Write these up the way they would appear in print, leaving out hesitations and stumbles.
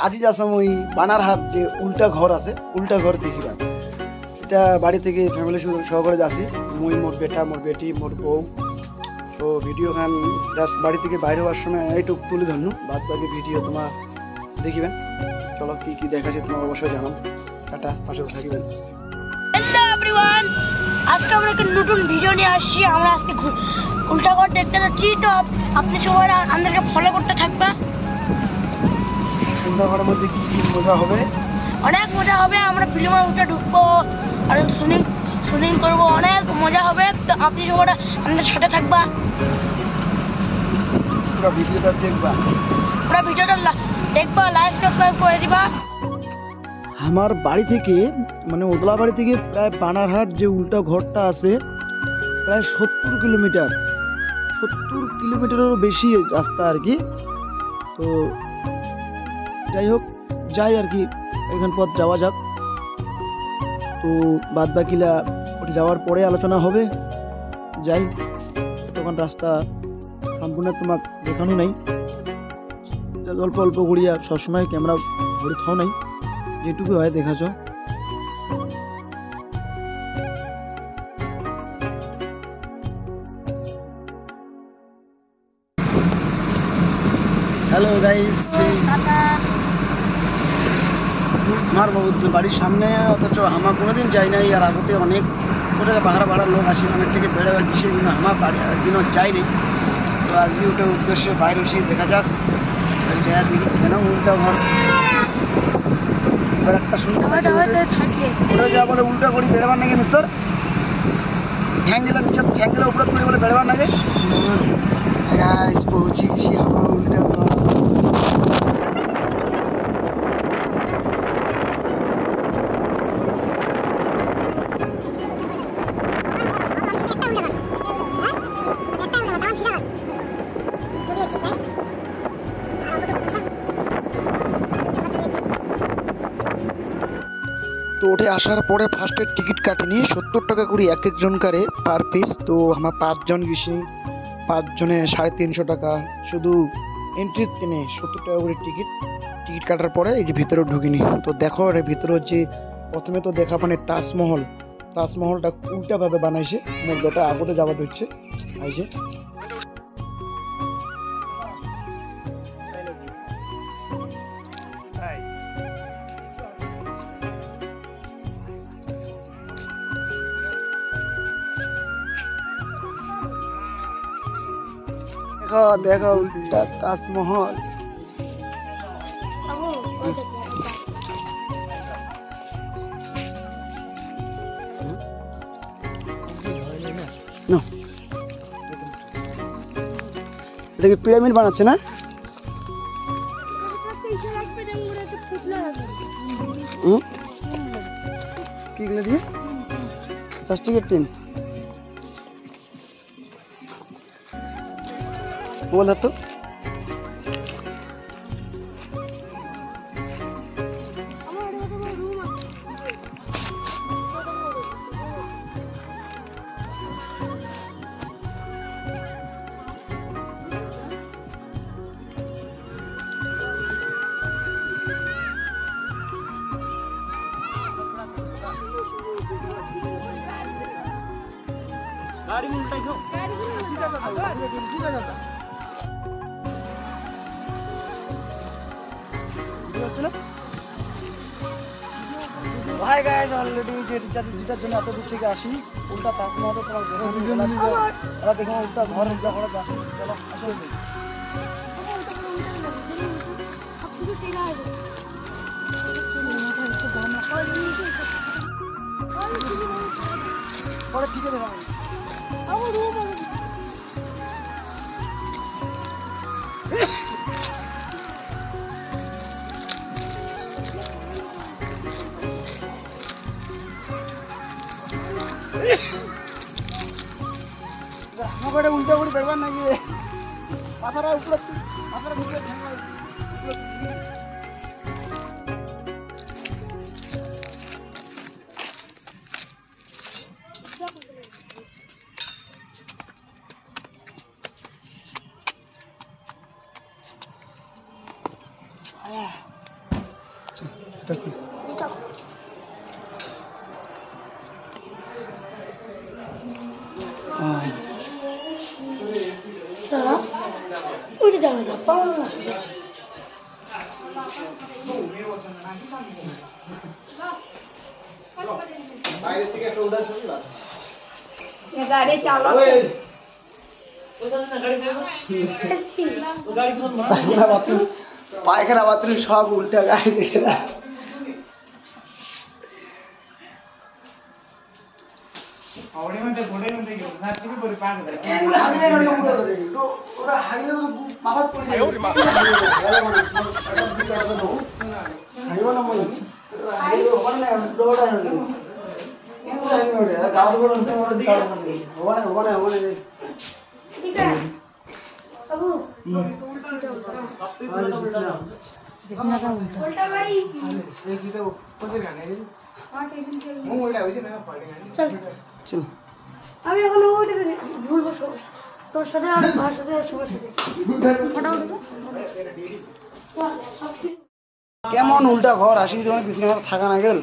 আজি যাচ্ছাম ওই বানারহাট যে উল্টা ঘর আছে, উল্টা ঘর দেখিবা। এটা বাড়ি থেকে ফ্যামিলি সহকারে যাচ্ছি, মুই মোর বেটা, মোর বেটি, মোর বউ। তো ভিডিও খান জাস্ট বাড়ি থেকে বাইরে হওয়ার সময় এইটুকু তুলে ধরনু, বাদ বাকি ভিডিও তোমার দেখিবেন। চলো কি কি দেখাচ্ছে তোমার অবশ্যই জানাম। টাটা, পাশে থাকিবেন। হ্যালো এভরিওয়ান, আজকে আমরা একটা নতুন ভিডিও নিয়ে আসছি। আমরা আজকে উল্টা ঘর দেখতে যাচ্ছি। তো আপনি সবাই আমাদেরকে ফলো করতে থাকবা। উল্টা ঘরের মধ্যে কি কি মজা হবে? অনেক মজা হবে। আমরা ফিল্মে উঠে ঢুকবো আর শুটিং করবো, অনেক মজা হবে। তো আপনি সবাই আমাদের সাথে থাকবা, পুরো ভিডিওটা দেখবা, পুরো ভিডিওটা দেখবা, লাইক সাবস্ক্রাইব করে দিবা। আমার বাড়ি থেকে মানে ওদলা বাড়ি থেকে প্রায় বানারহাট যে উল্টা ঘরটা আছে প্রায় 70 কিলোমিটার, 70 কিলোমিটারেরও বেশি রাস্তা আর কি। তো যাই হোক, যাই আর কি, এখান পথ যাওয়া যাক। তো বাদ বাকিলা ওটা যাওয়ার পরে আলোচনা হবে। যাই, তখন রাস্তা সম্পূর্ণ তোমাকে দেখানো নাই, অল্প অল্প ঘুরিয়া সবসময় ক্যামেরা ঘুরে থাও নাই, যেটুকু হয় দেখাছ। হ্যালো গাইস, আমার বাড়ির সামনে, অথচ আমার কোনোদিন যাই নাই। আর আগতে অনেক করে ভাড়া লোক আসে, অনেক থেকে বেড়ে কিসে, কিন্তু আমার বাড়ি একদিনও যাইনি। তো আজকে ওটার উদ্দেশ্যে বাইরে এসে দেখা যাক, দেখি কেন উল্টা ঘর। এবার একটা শুনতে ওটা যা বলে উল্টা করি বেড়াবার নাকি মিস্টার, ঠ্যাঙ্গেলা উপরাত করে বলে বেড়াবার নাকি। পৌঁছে গেছি আমরা উল্টা ঘর। তো উঠে আসার পরে ফার্স্টের টিকিট কাটিনি, 70 টাকা করে এক একজনকারে পার পিস। তো আমার 5 জন গেছি, 5 জনে 350 টাকা শুধু এন্ট্রির টেনে 70 টাকা করে টিকিট কাটার পরে এই যে ভিতরে ঢুকিনি। তো দেখো এর ভিতরে হচ্ছে প্রথমে তো দেখা মানে তাজমহলটা উল্টাভাবে বানাইছে, মোর বেটা আগতে যাওয়া হচ্ছে। এই যে দেখো উল্টা তাজমহল। এটা কি পিরামিড বানাচ্ছে না? কি গুলো দিয়ে প্লাস্টিকের টিন বল তো। गाड़ी में उल्टा सीधा जाता ভাই গাইস, অলরেডি যেটার জন্য এত দূর থেকে আসি, উল্টা তাজমহল তোমার ঘরে দেখো, উল্টা ঘর যাচ্ছি। চলো আসলে পরে ঠিক আছে দেখাবো। আমাকে উল্টা করে বেরবার নাকি মাথাটা উপরে দিকে যাবে না, পাওয়া না। গাড়ি চালা পায়খানা বাথরুম সব উল্টা গায়ে দেখে না। ঠিক আছে বাবু উল্টা গাড়ি চল চল আমি এখন ওইটা ভুলবো তোর সাথে আর মার সাথে আর সবার সাথে ফটাফট কেমন উল্টা ঘর আসি যখন বিছনা থাকা না গেল।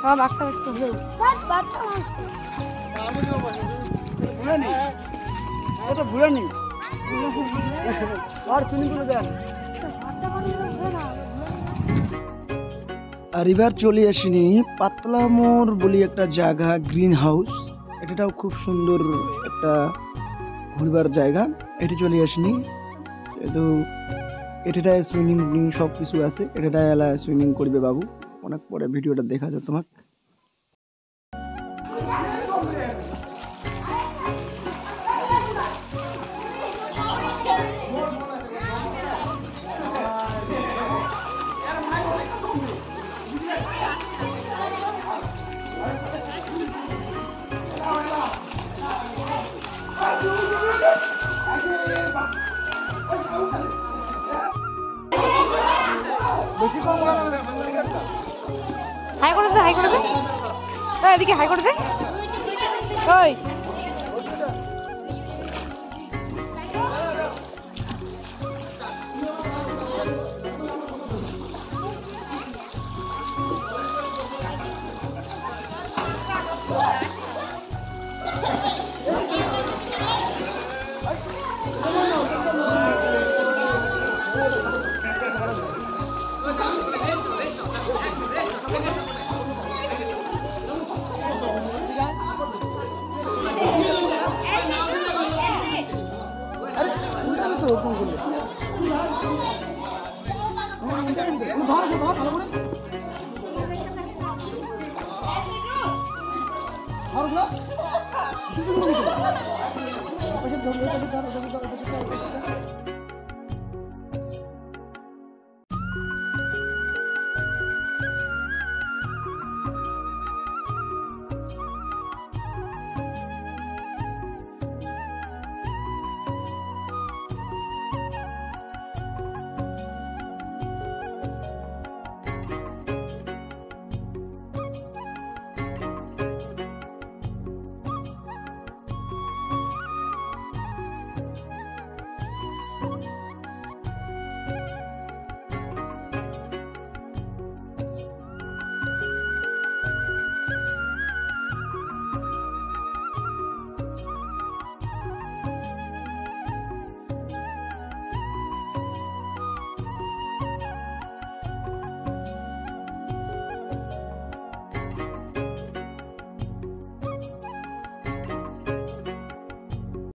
সব একটা একটু হলেও ভুলে নেই আর সুইমিং পুলে যান। আর এবার চলে আসিনি পাতলা মোড় বলি একটা জায়গা, গ্রিন হাউস। এটাও খুব সুন্দর একটা ঘুরবার জায়গা। এটা চলে আসিনি, তো এটাটায় সুইমিং সব কিছু আছে। এটাটায় এলা সুইমিং করবে বাবু। অনেক পরে ভিডিওটা দেখা যায় তোমাকে। হাই করে দে, হাই করে দে, এদিকে হাই করে দে। ওই এরকম করলে ধর ভালো করে ধর